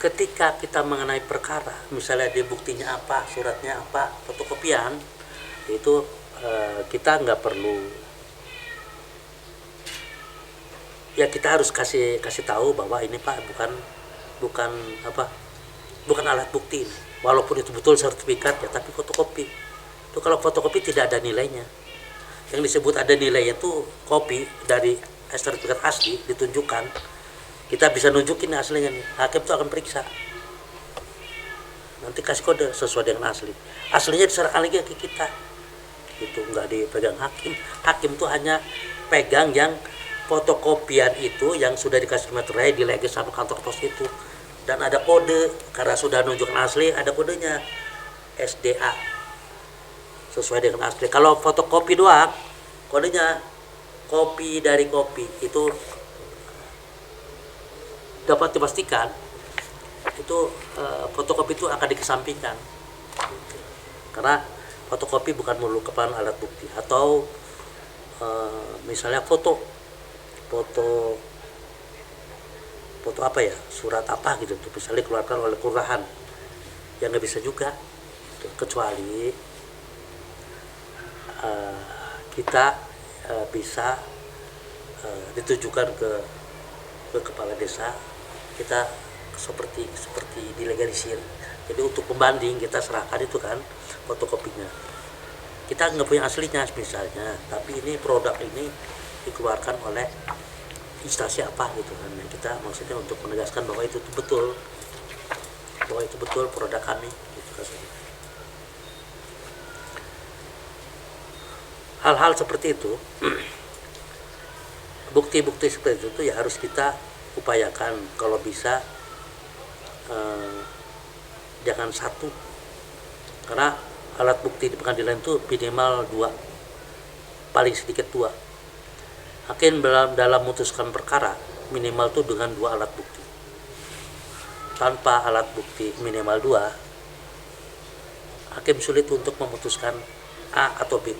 Ketika kita mengenai perkara, misalnya dia buktinya apa, suratnya apa, fotokopian, itu kita nggak perlu, ya kita harus kasih tahu bahwa ini Pak bukan alat bukti ini. Walaupun itu betul sertifikat ya, tapi fotokopi. Itu kalau fotokopi tidak ada nilainya. Yang disebut ada nilainya itu kopi dari sertifikat asli ditunjukkan. Kita bisa nunjukin aslinya nih. Hakim itu akan periksa. Nanti kasih kode sesuai dengan asli. Aslinya diserahkan lagi ke kita. Itu nggak dipegang hakim. Hakim itu hanya pegang yang fotokopian itu yang sudah dikasih materai, dileges sama kantor pos itu. Dan ada kode, karena sudah nunjukkan asli, ada kodenya SDA sesuai dengan asli. Kalau fotokopi doang, kodenya kopi dari kopi, itu dapat dipastikan itu fotokopi itu akan dikesampingkan karena fotokopi bukan melulu kepan alat bukti. Atau misalnya foto apa ya, surat apa gitu tuh, misalnya dikeluarkan oleh kelurahan, ya nggak bisa juga, kecuali kita bisa ditujukan ke kepala desa, kita seperti dilegalisir. Jadi untuk pembanding kita serahkan itu kan fotokopinya. Kita nggak punya aslinya misalnya, tapi ini produk ini dikeluarkan oleh instansi apa gitu kan. Kita maksudnya untuk menegaskan bahwa itu betul produk kami gitu kan. Hal-hal seperti itu, bukti-bukti seperti itu ya harus kita upayakan kalau bisa jangan satu, karena alat bukti di pengadilan itu minimal 2, paling sedikit 2. Hakim dalam memutuskan perkara minimal tuh dengan 2 alat bukti. Tanpa alat bukti minimal 2, hakim sulit untuk memutuskan A atau B.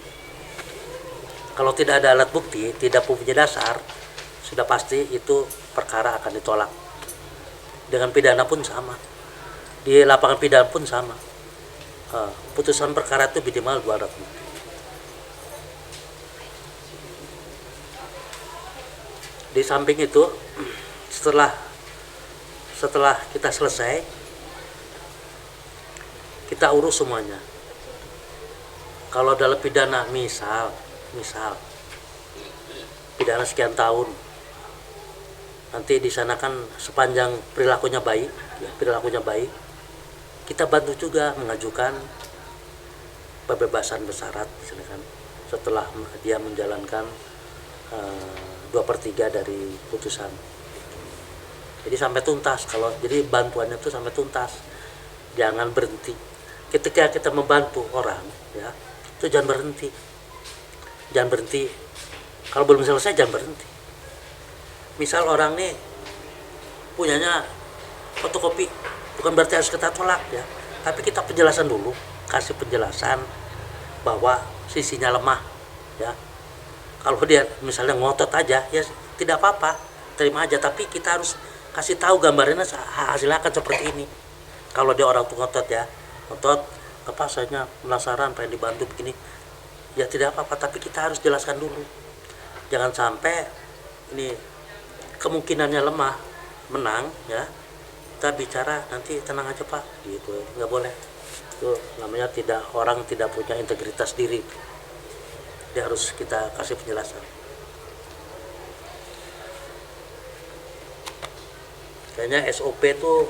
Kalau tidak ada alat bukti, tidak punya dasar, sudah pasti itu perkara akan ditolak. Dengan pidana pun sama, di lapangan pidana pun sama. Putusan perkara itu minimal 2 alat bukti. Di samping itu, setelah kita selesai, kita urus semuanya. Kalau dalam pidana misal pidana sekian tahun. Nanti di sana kan sepanjang perilakunya baik, kita bantu juga mengajukan pembebasan bersyarat, misalkan setelah dia menjalankan 2/3 dari putusan. Jadi sampai tuntas, jadi bantuannya itu sampai tuntas, jangan berhenti. Ketika kita membantu orang, ya, itu jangan berhenti. Kalau belum selesai jangan berhenti. Misal orang nih punyanya fotokopi, bukan berarti harus kita tolak, ya, tapi kita penjelasan dulu, kasih penjelasan bahwa sisinya lemah, ya. Kalau dia misalnya ngotot aja, ya tidak apa-apa, terima aja, tapi kita harus kasih tahu gambarannya hasilnya akan seperti ini. Kalau dia orang tuh ngotot, saya penasaran pengen dibantu begini, ya tidak apa-apa, tapi kita harus jelaskan dulu. Jangan sampai ini kemungkinannya lemah menang, ya, kita bicara nanti tenang aja Pak, gitu, nggak boleh. Itu namanya orang tidak punya integritas diri. Dia harus kita kasih penjelasan. Kayaknya SOP tuh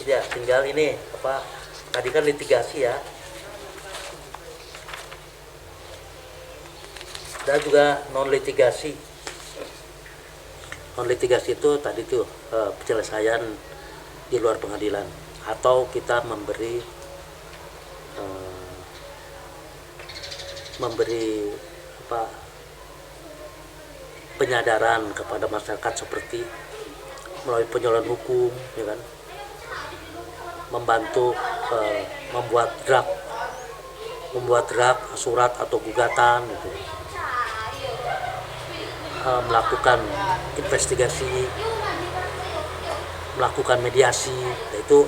ya tinggal ini tadi kan litigasi, ya, dan juga non litigasi itu tadi tuh penyelesaian di luar pengadilan, atau kita memberi penyadaran kepada masyarakat seperti melalui penyaluran hukum, ya kan, membantu membuat draft surat atau gugatan, gitu, melakukan investigasi, melakukan mediasi, itu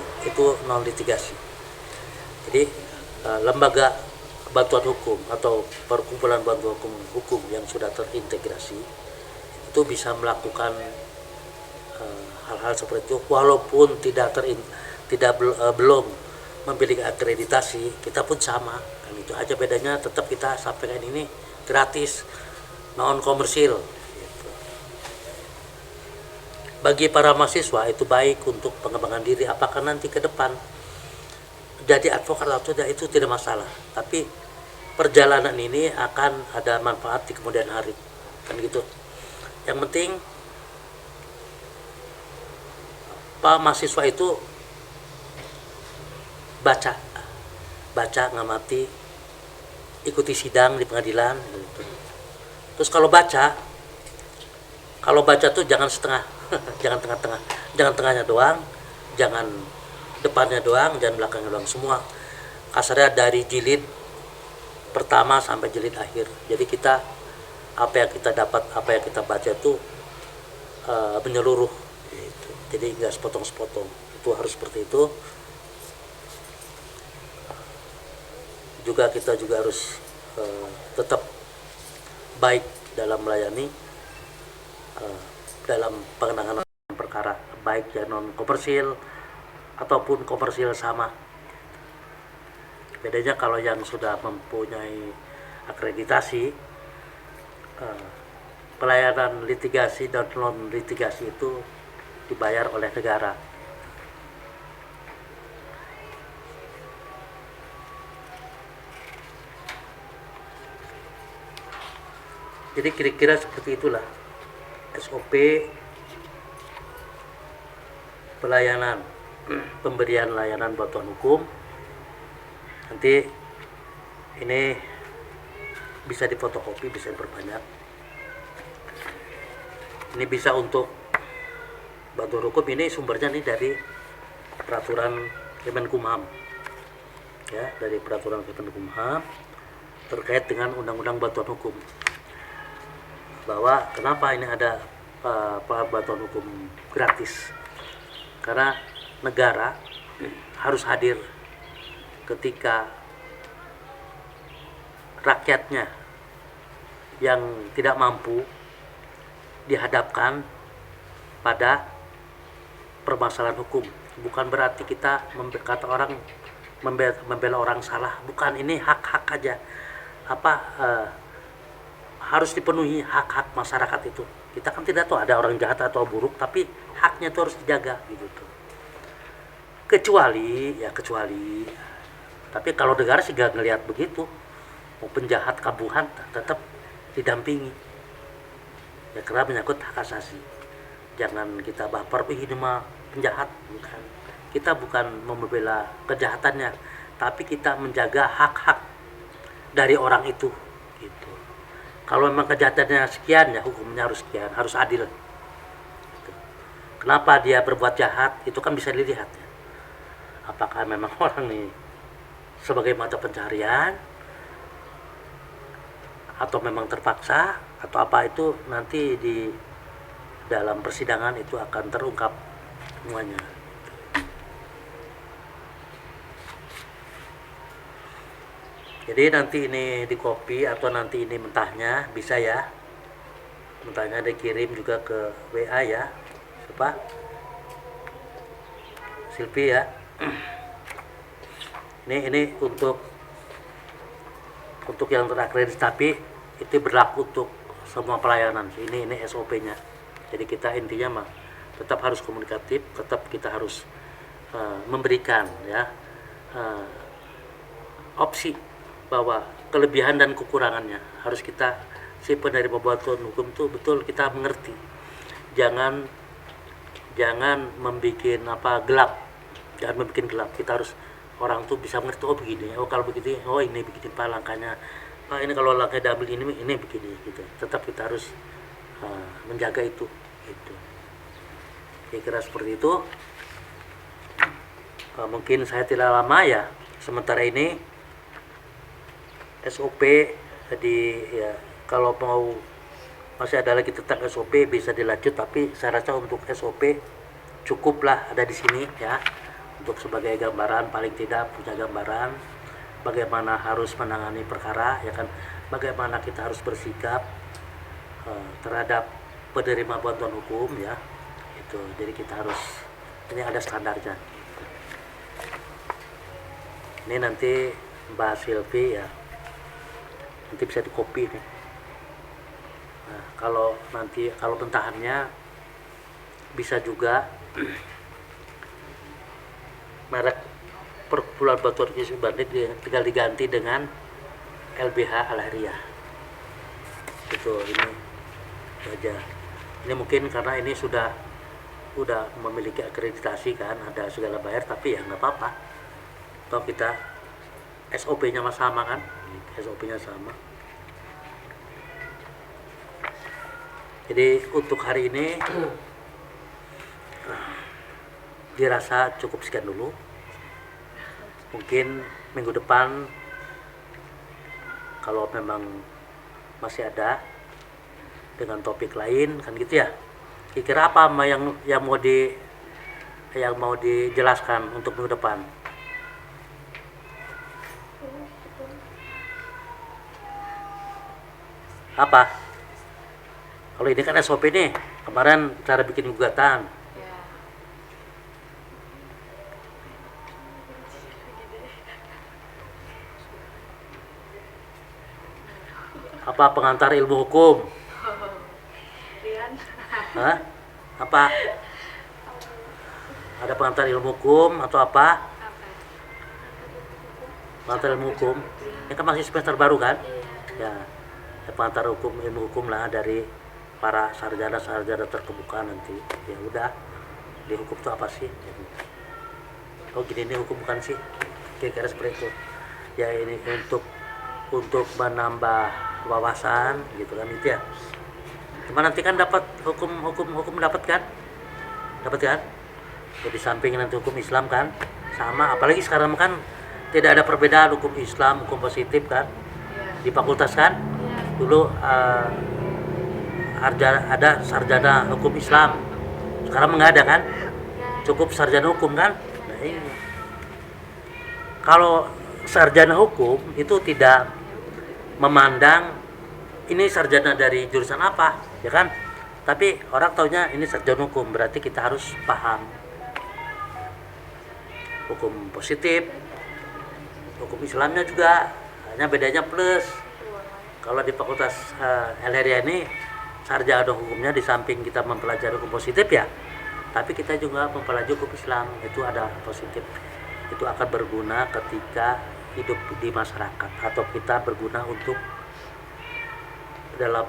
non litigasi. Jadi lembaga bantuan hukum atau perkumpulan bantuan hukum yang sudah terintegrasi itu bisa melakukan hal-hal seperti itu, walaupun belum memiliki akreditasi, kita pun sama, kan itu aja bedanya. Tetap kita sampaikan ini gratis, non komersil, gitu. Bagi para mahasiswa itu baik untuk pengembangan diri, apakah nanti ke depan jadi advokat atau tidak itu tidak masalah, tapi perjalanan ini akan ada manfaat di kemudian hari, kan gitu. Yang penting Pak mahasiswa itu baca ngamati, ikuti sidang di pengadilan, gitu. Terus kalau baca tuh jangan setengah jangan tengah-tengah, jangan tengahnya doang, jangan depannya doang, jangan belakangnya doang, semua kasarnya dari jilid pertama sampai jilid akhir. Jadi kita apa yang kita dapat, apa yang kita baca itu menyeluruh, gitu. Jadi nggak sepotong-sepotong, itu harus seperti itu. Juga kita juga harus tetap baik dalam melayani, dalam penanganan perkara, baik ya non komersil ataupun komersil sama. Bedanya kalau yang sudah mempunyai akreditasi, pelayanan litigasi dan non litigasi itu dibayar oleh negara. Jadi kira-kira seperti itulah SOP pelayanan, pemberian layanan bantuan hukum. Nanti ini bisa difotokopi, bisa diperbanyak. Ini bisa untuk bantuan hukum, ini sumbernya nih dari peraturan Kemenkumham, ya, dari peraturan Kemenkumham terkait dengan undang-undang bantuan hukum, bahwa kenapa ini ada bantuan hukum gratis, karena negara harus hadir ketika rakyatnya yang tidak mampu dihadapkan pada permasalahan hukum. Bukan berarti kita kata orang membela orang salah, bukan, ini hak-hak aja. harus dipenuhi hak-hak masyarakat itu. Kita kan tidak tahu ada orang jahat atau buruk, tapi haknya itu harus dijaga gitu tuh. Kecuali tapi kalau negara sih gak ngelihat begitu, mau penjahat kambuhan tetap didampingi ya, karena menyangkut hak asasi. Jangan kita baper, ini mah penjahat, bukan. Kita bukan membela kejahatannya, tapi kita menjaga hak-hak dari orang itu gitu. Kalau memang kejahatannya sekian, ya hukumnya harus sekian, harus adil gitu. Kenapa dia berbuat jahat, itu kan bisa dilihat ya. Apakah memang orang ini sebagai mata pencarian, atau memang terpaksa, atau apa, itu nanti di dalam persidangan itu akan terungkap semuanya. Jadi nanti ini di copy atau nanti ini mentahnya bisa ya, mentahnya dikirim juga ke WA ya, siapa, Silvi ya. Ini untuk yang terakreditasi, tapi itu berlaku untuk semua pelayanan. Ini SOP-nya. Jadi kita intinya mah tetap harus komunikatif, tetap kita harus memberikan ya opsi bahwa kelebihan dan kekurangannya harus kita, si penerima bantuan hukum tuh betul kita mengerti. Jangan membuat gelap, kita harus, orang tuh bisa mengerti, oh begini, oh kalau begini, oh ini begini pak langkahnya, pak ini kalau langkah diambil ini begini gitu. Tetap kita harus menjaga itu gitu. Kira-kira seperti itu. Mungkin saya tidak lama ya, sementara ini SOP. Jadi ya kalau mau masih ada lagi tentang SOP bisa dilanjut, tapi saya rasa untuk SOP cukuplah ada di sini ya, untuk sebagai gambaran, paling tidak punya gambaran bagaimana harus menangani perkara ya kan, bagaimana kita harus bersikap terhadap penerima bantuan hukum ya itu. Jadi kita harus, ini ada standarnya. Ini nanti Mbak Silvi ya, nanti bisa di copy nih. Nah, kalau pentahannya bisa juga merek perkumpulan bantuan Yesus Bandit tinggal diganti dengan LBH Al-Hariyah. Itu ini aja. Ini mungkin karena ini sudah memiliki akreditasi kan, ada segala bayar, tapi ya nggak apa-apa. Toh kita SOP-nya sama kan, SOP-nya sama. Jadi untuk hari ini dirasa cukup sekian dulu. Mungkin minggu depan kalau memang masih ada dengan topik lain kan gitu ya. Kira-kira apa yang mau dijelaskan untuk minggu depan? Apa? Kalau ini kan SOP nih, kemarin cara bikin gugatan. Apa pengantar ilmu hukum? Hah? Apa? Ada pengantar ilmu hukum atau apa? Pengantar ilmu hukum. Ini kan masih semester baru kan? Ya. Pengantar ilmu hukum lah dari para sarjana terkemuka nanti. Ya udah, di hukum itu apa sih? Oh gini, ini hukum bukan sih? Kira-kira seperti itu. Ya ini untuk menambah wawasan gitu kan itu ya. Cuma nanti kan dapat hukum dapat kan? Jadi samping nanti hukum Islam kan sama, apalagi sekarang kan tidak ada perbedaan hukum Islam, hukum positif kan di fakultas kan. Dulu ada sarjana hukum Islam, sekarang nggak ada kan, cukup sarjana hukum kan. Nah, ini kalau sarjana hukum itu tidak memandang ini sarjana dari jurusan apa ya kan, tapi orang taunya ini sarjana hukum, berarti kita harus paham hukum positif, hukum Islamnya juga, hanya bedanya plus. Kalau di Fakultas LHRIA ini sarjana hukumnya di samping kita mempelajari hukum positif ya, tapi kita juga mempelajari hukum Islam, itu ada positif. Itu akan berguna ketika hidup di masyarakat atau kita berguna untuk dalam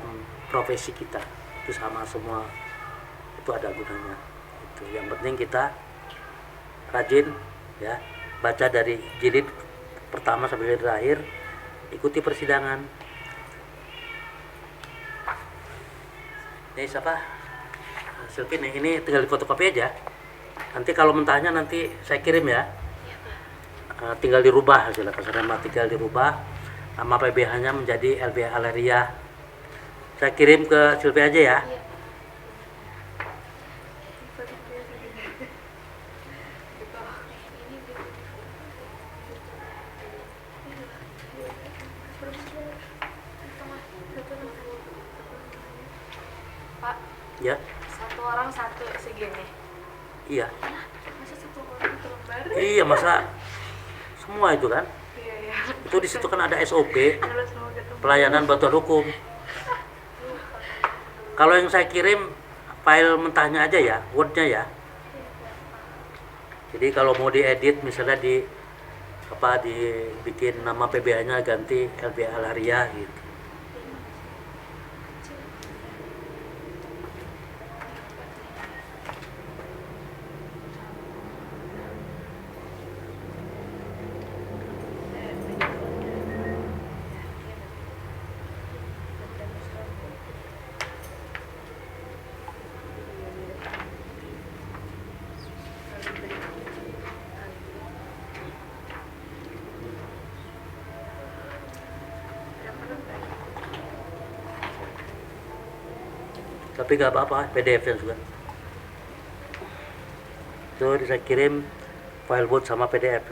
profesi kita, itu sama semua, itu ada gunanya. Itu yang penting kita rajin ya, baca dari jilid pertama sampai jilid terakhir, ikuti persidangan. Ini siapa? Silvi nih, ini tinggal difotokopi aja. Nanti kalau mentahnya nanti saya kirim ya. Tinggal dirubah hasilnya, kasarnya tinggal dirubah. Nama PBH-nya menjadi LBH LHRIA. Saya kirim ke Silvi aja ya. Pak, Ya. satu orang satu segini. Iya. Masa satu orang satu lembar? Iya, masa semua itu kan? Iya, iya. Itu di situ kan ada SOP, Halo, semua ketemu. pelayanan bantuan hukum. Kalau yang saya kirim file mentahnya aja ya, Word-nya ya. Jadi kalau mau diedit misalnya dibikin nama PBH-nya ganti LBH LHRIA gitu. Tapi nggak apa-apa, PDF-nya juga. Itu saya kirim file Word sama PDF.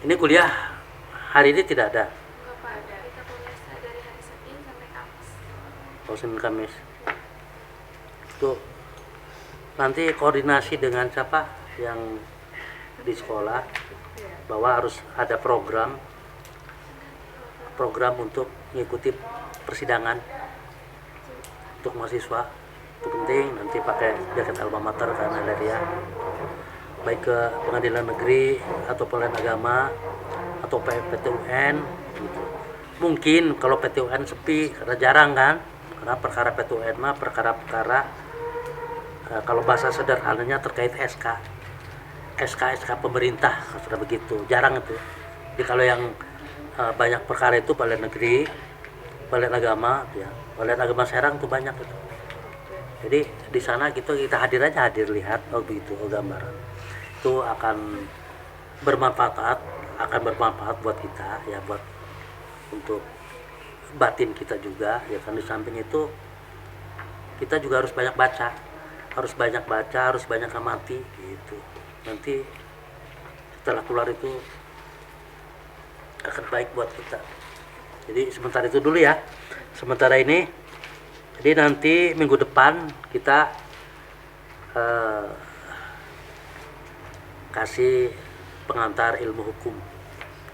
Ini kuliah hari ini tidak ada. Enggak, Pak, ada. Kita kuliah dari hari Senin sampai Kamis. Oh, Senin Kamis. Itu nanti koordinasi dengan siapa yang di sekolah bahwa harus ada program untuk mengikuti persidangan untuk mahasiswa. Itu penting, nanti pakai jaket alma mater karena LHRIA, baik ke pengadilan negeri atau pengadilan agama atau PT-UN gitu. Mungkin kalau PT-UN sepi karena jarang kan, karena perkara PT-UN mah perkara-perkara kalau bahasa sederhananya terkait SK pemerintah, sudah begitu, jarang itu. Jadi kalau yang banyak perkara itu pengadilan negeri, pengadilan agama ya, pengadilan agama Serang tuh banyak itu. Jadi di sana gitu kita hadir lihat, oh begitu, oh gambaran. Itu akan bermanfaat buat kita ya, buat untuk batin kita juga ya kan. Di samping itu kita juga harus banyak baca, harus banyak amati gitu. Nanti setelah keluar itu akan baik buat kita. Jadi sementara itu dulu ya, sementara ini. Jadi nanti minggu depan kita kasih pengantar ilmu hukum,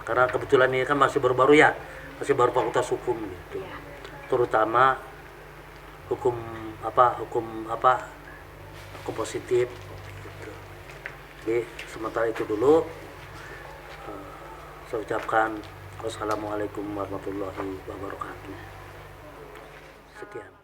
karena kebetulan ini kan masih baru-baru ya, masih baru fakultas hukum gitu. Terutama hukum positif gitu. Jadi sementara itu dulu. Saya ucapkan wassalamualaikum warahmatullahi wabarakatuh. Sekian.